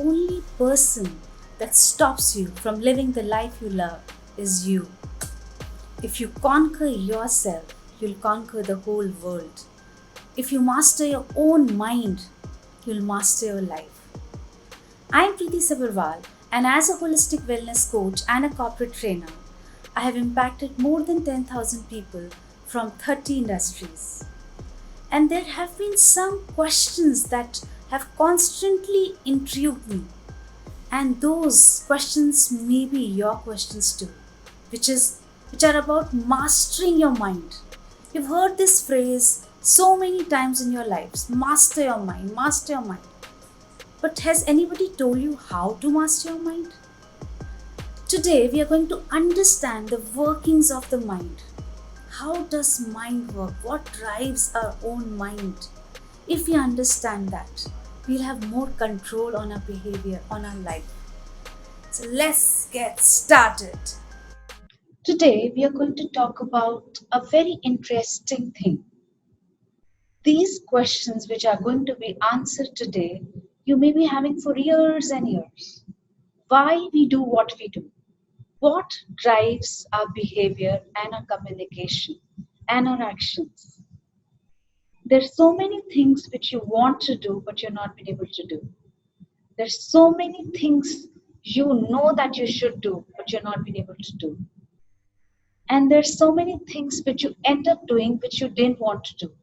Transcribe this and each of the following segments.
only person that stops you from living the life you love is you. If you conquer yourself, you'll conquer the whole world. If you master your own mind, you'll master your life. I'm Preeti Sabharwal, and as a holistic wellness coach and a corporate trainer, I have impacted more than 10,000 people from 30 industries. And there have been some questions that have constantly intrigued me. And those questions may be your questions too, which are about mastering your mind. You've heard this phrase so many times in your lives, master your mind, master your mind. But has anybody told you how to master your mind? Today we are going to understand the workings of the mind. How does mind work? What drives our own mind? If we understand that, we'll have more control on our behavior, on our life. So let's get started. Today we are going to talk about a very interesting thing. These questions which are going to be answered today, you may be having for years and years. Why we do what we do? What drives our behavior and our communication and our actions? There's so many things which you want to do but you're not been able to do. There's so many things you know that you should do but you're not been able to do. And there's so many things which you end up doing which you didn't want to do.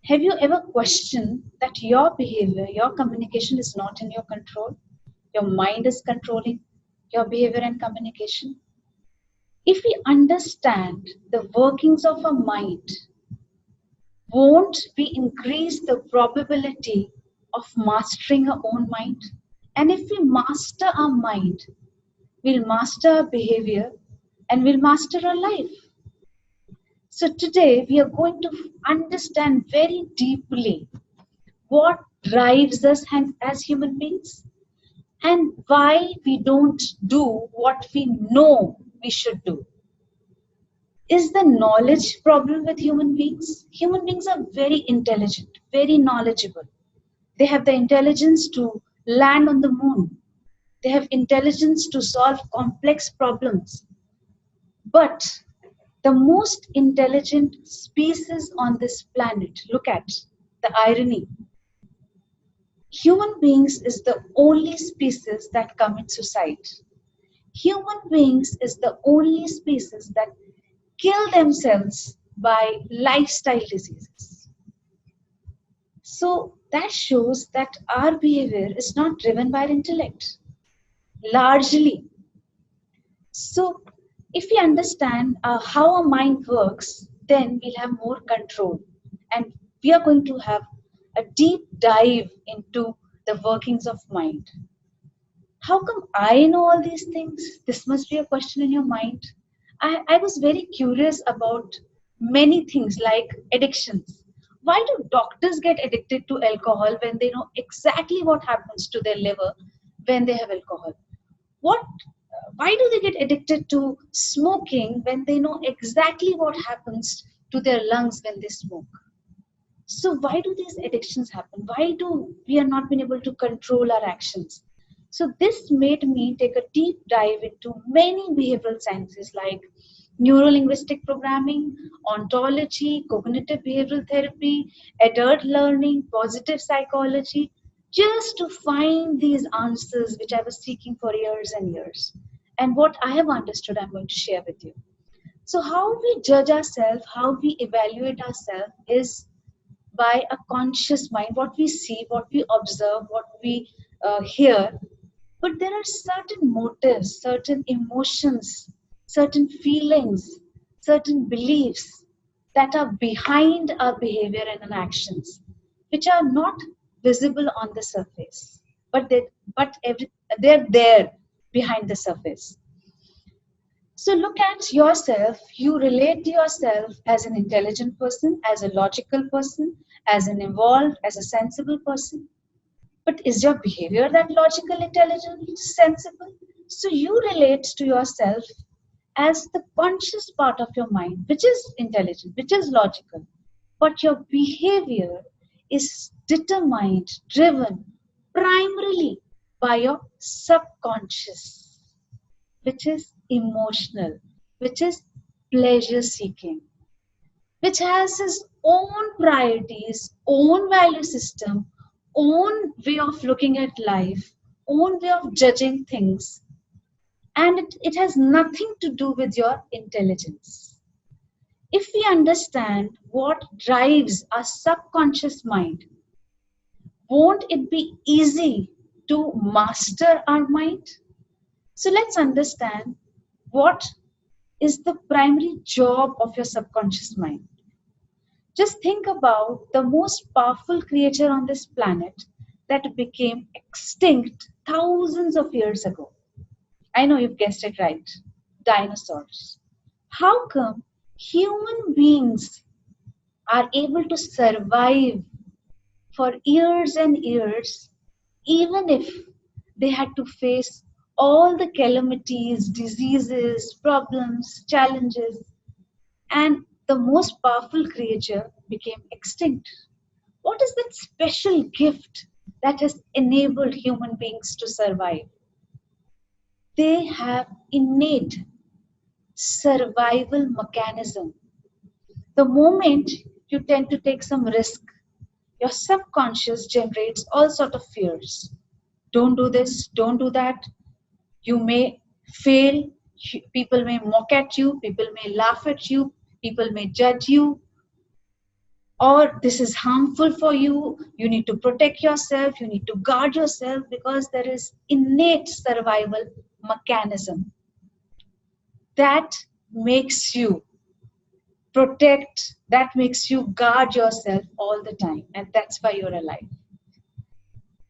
Have you ever questioned that your behavior, your communication is not in your control? Your mind is controlling your behavior and communication? If we understand the workings of our mind, won't we increase the probability of mastering our own mind? And if we master our mind, we'll master our behavior and we'll master our life. So today we are going to understand very deeply what drives us as human beings and why we don't do what we know we should do. Is the knowledge problem with human beings? Human beings are very intelligent, very knowledgeable. They have the intelligence to land on the moon. They have intelligence to solve complex problems. But the most intelligent species on this planet, look at the irony. Human beings is the only species that commit suicide. Human beings is the only species that kill themselves by lifestyle diseases. So that shows that our behavior is not driven by our intellect, largely. So if we understand how our mind works, then we'll have more control. And we are going to have a deep dive into the workings of mind. How come I know all these things? This must be a question in your mind. I was very curious about many things like addictions. Why do doctors get addicted to alcohol when they know exactly what happens to their liver when they have alcohol? What? Why do they get addicted to smoking when they know exactly what happens to their lungs when they smoke? So why do these addictions happen? Why do we are not been able to control our actions? So this made me take a deep dive into many behavioral sciences like neuro-linguistic programming, ontology, cognitive behavioral therapy, adult learning, positive psychology, just to find these answers which I was seeking for years and years. And what I have understood, I'm going to share with you. So how we judge ourselves, how we evaluate ourselves is by a conscious mind, what we see, what we observe, what we hear. But there are certain motives, certain emotions, certain feelings, certain beliefs that are behind our behavior and our actions, which are not visible on the surface, but they're there behind the surface. So look at yourself. You relate to yourself as an intelligent person, as a logical person, as an evolved, as a sensible person. But is your behavior that logical, intelligent, sensible? So you relate to yourself as the conscious part of your mind, which is intelligent, which is logical. But your behavior is determined, driven primarily by your subconscious, which is emotional, which is pleasure seeking, which has its own priorities, own value system, own way of looking at life, own way of judging things, and it has nothing to do with your intelligence. If we understand what drives our subconscious mind, won't it be easy to master our mind? So let's understand what is the primary job of your subconscious mind. Just think about the most powerful creature on this planet that became extinct thousands of years ago. I know you've guessed it right, dinosaurs. How come human beings are able to survive for years and years, even if they had to face all the calamities, diseases, problems, challenges, and the most powerful creature became extinct? What is that special gift that has enabled human beings to survive? They have innate survival mechanism. The moment you tend to take some risk, your subconscious generates all sort of fears. Don't do this, don't do that. You may fail, people may mock at you, people may laugh at you, people may judge you, or this is harmful for you. You need to protect yourself, you need to guard yourself because there is innate survival mechanism that makes you protect, that makes you guard yourself all the time, and that's why you're alive.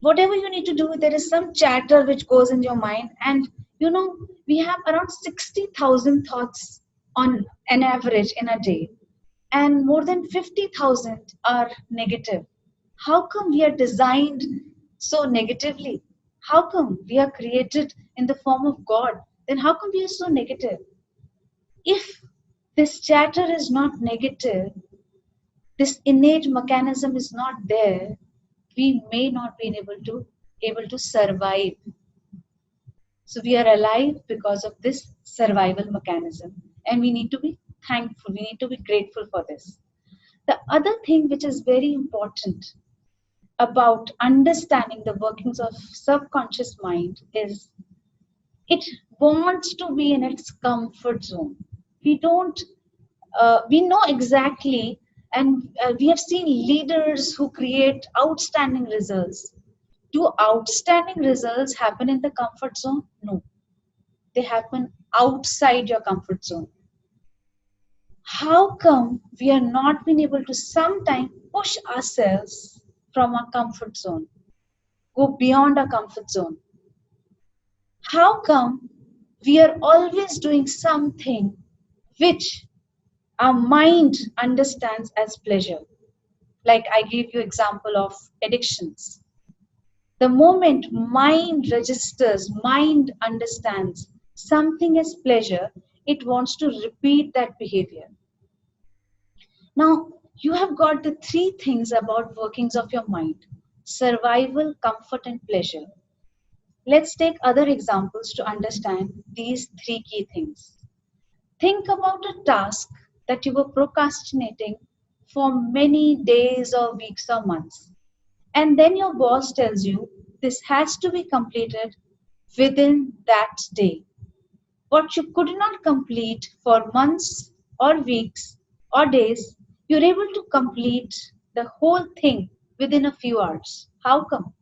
Whatever you need to do, there is some chatter which goes in your mind, and you know, we have around 60,000 thoughts on an average in a day, and more than 50,000 are negative. How come we are designed so negatively? How come we are created in the form of God? Then how come we are so negative? If this chatter is not negative, this innate mechanism is not there, we may not be able to survive. So we are alive because of this survival mechanism, and we need to be thankful, we need to be grateful for this. The other thing which is very important about understanding the workings of subconscious mind is it wants to be in its comfort zone. We don't we know exactly, and we have seen leaders who create outstanding results. Do outstanding results happen in the comfort zone? No, they happen outside your comfort zone. How come we are not being able to sometimes push ourselves from our comfort zone, go beyond our comfort zone? How come we are always doing something which our mind understands as pleasure? Like I gave you example of addictions. The moment mind registers, mind understands something as pleasure, it wants to repeat that behavior. Now, you have got the three things about workings of your mind: survival, comfort, and pleasure. Let's take other examples to understand these three key things. Think about a task that you were procrastinating for many days or weeks or months. And then your boss tells you this has to be completed within that day. What you could not complete for months or weeks or days, you're able to complete the whole thing within a few hours. How come?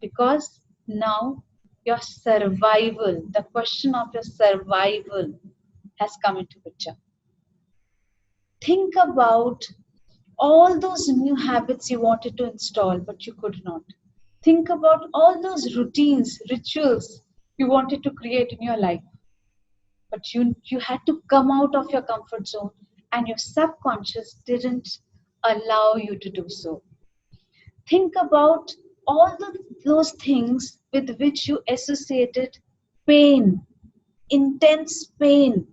Because now your survival, the question of your survival has come into picture. Think about all those new habits you wanted to install but you could not. Think about all those routines, rituals you wanted to create in your life, but you had to come out of your comfort zone, and your subconscious didn't allow you to do so. Think about all those things with which you associated pain, intense pain,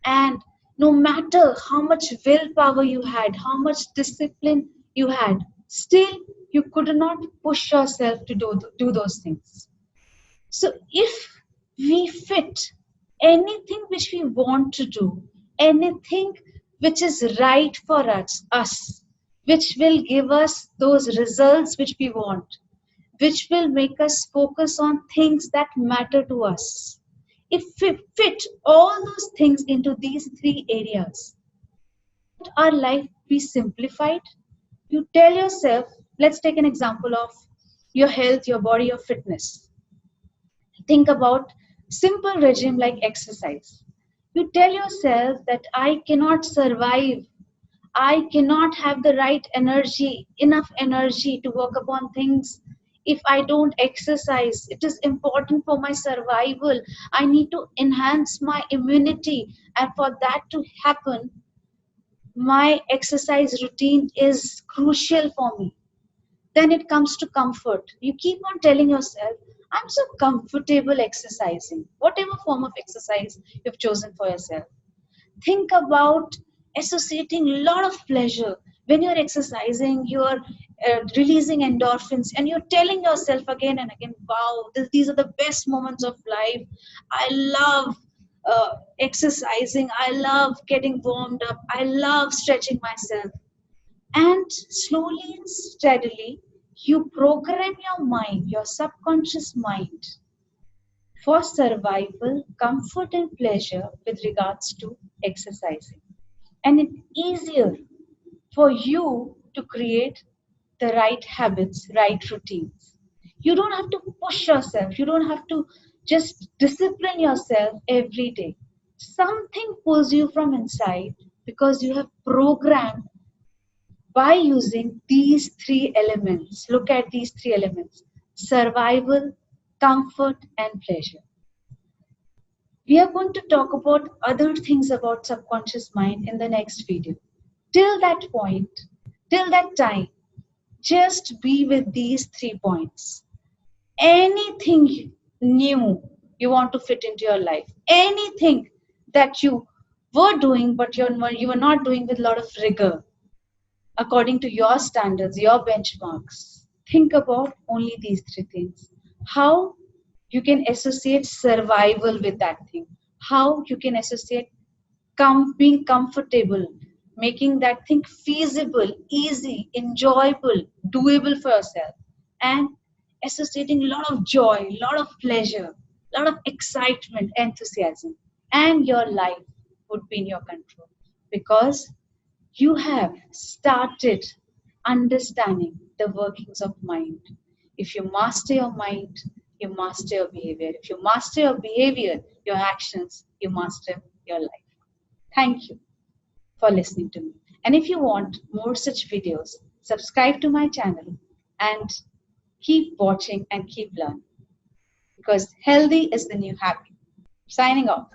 and no matter how much willpower you had, how much discipline you had, Still, you could not push yourself to do those things. So, if we fit anything which we want to do, anything which is right for us, which will give us those results which we want, which will make us focus on things that matter to us. If we fit all those things into these three areas, our life be simplified. You tell yourself, let's take an example of your health, your body, your fitness. Think about simple regime like exercise. You tell yourself that I cannot survive, I cannot have the right energy, enough energy to work upon things if I don't exercise. It is important for my survival. I need to enhance my immunity, and for that to happen, my exercise routine is crucial for me. Then it comes to comfort. You keep on telling yourself, I'm so comfortable exercising, whatever form of exercise you've chosen for yourself. Think about associating a lot of pleasure. When you're exercising, you're releasing endorphins, and you're telling yourself again and again, wow, these are the best moments of life. I love exercising. I love getting warmed up. I love stretching myself. And slowly and steadily, you program your mind, your subconscious mind, for survival, comfort, and pleasure with regards to exercising. And it's easier for you to create the right habits, right routines. You don't have to push yourself, you don't have to just discipline yourself every day. Something pulls you from inside because you have programmed by using these three elements. Look at these three elements: survival, comfort, and pleasure. We are going to talk about other things about subconscious mind in the next video. Till that point, till that time, just be with these 3 points. Anything new you want to fit into your life, anything that you were doing but you were not doing with a lot of rigor, according to your standards, your benchmarks. Think about only these three things. How you can associate survival with that thing. How you can associate being comfortable, making that thing feasible, easy, enjoyable, doable for yourself, and associating a lot of joy, a lot of pleasure, a lot of excitement, enthusiasm, and your life would be in your control because you have started understanding the workings of mind. If you master your mind, you master your behavior. If you master your behavior, your actions, you master your life. Thank you for listening to me. And if you want more such videos, subscribe to my channel and keep watching and keep learning because healthy is the new happy. Signing off.